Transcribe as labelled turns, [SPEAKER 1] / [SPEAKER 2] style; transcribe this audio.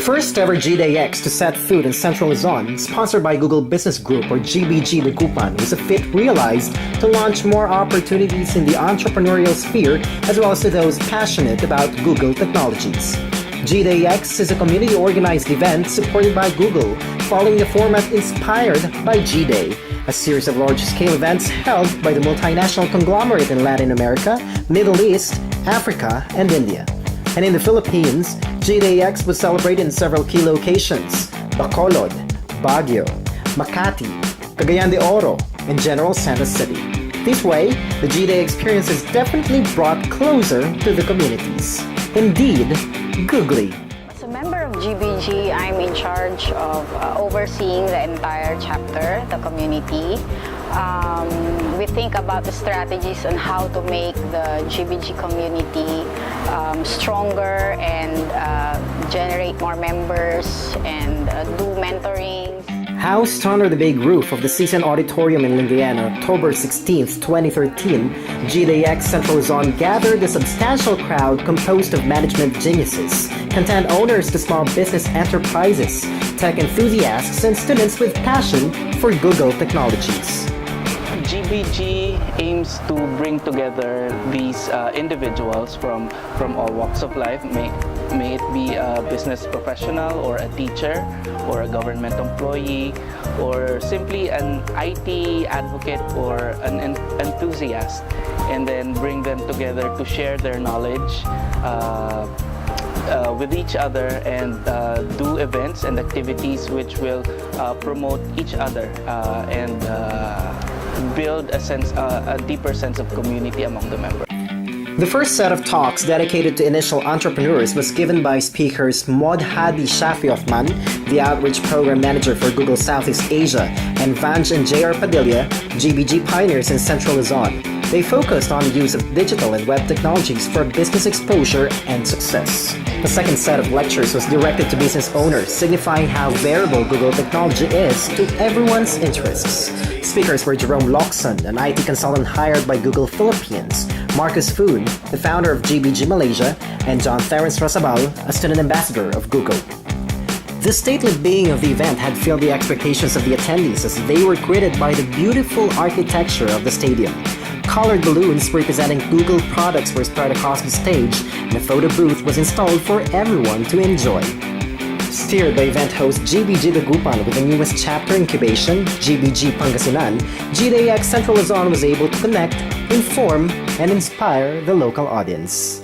[SPEAKER 1] first ever GDayX to set foot in Central Luzon, sponsored by Google Business Group or GBG Dagupan, was a fit realized to launch more opportunities in the entrepreneurial sphere as well as to those passionate about Google technologies. GDayX is a community-organized event supported by Google, following the format inspired by GDay, a series of large-scale events held by the multinational conglomerate in Latin America, Middle East, Africa, and India. And in the Philippines, GDayX was celebrated in several key locations: Bacolod, Baguio, Makati, Cagayan de Oro, and General Santos City. This way, the GDay experience is definitely brought closer to the communities. Indeed, googly.
[SPEAKER 2] As a member of GBG, I'm in charge of overseeing the entire chapter, the community. We think about the strategies on how to make the GBG community stronger and generate more members and do mentoring.
[SPEAKER 1] Housed under the big roof of the Season Auditorium in Lingayen on October 16, 2013, GDayX Central Luzon gathered a substantial crowd composed of management geniuses, content owners to small business enterprises, tech enthusiasts, and students with passion for Google technologies.
[SPEAKER 3] GBG aims to bring together these individuals from all walks of life, may it be a business professional or a teacher or a government employee or simply an IT advocate or an enthusiast, and then bring them together to share their knowledge with each other and do events and activities which will promote each other and build a deeper sense of community among the members.
[SPEAKER 1] The first set of talks dedicated to initial entrepreneurs was given by speakers Mod Hadi Shafi Othman, the Outreach Program Manager for Google Southeast Asia, and Vanj and J.R. Padilla, GBG pioneers in Central Luzon. They focused on the use of digital and web technologies for business exposure and success. The second set of lectures was directed to business owners, signifying how variable Google technology is to everyone's interests. Speakers were Jerome Locson, an IT consultant hired by Google Philippines, Marcus Foon, the founder of GBG Malaysia, and John Terence Rosabal, a student ambassador of Google. The stately being of the event had filled the expectations of the attendees as they were greeted by the beautiful architecture of the stadium. Colored balloons representing Google products were spread across the stage, and a photo booth was installed for everyone to enjoy. Steered by event host GBG Dagupan with the newest chapter incubation, GBG Pangasinan, GDayX Central Luzon was able to connect, inform, and inspire the local audience.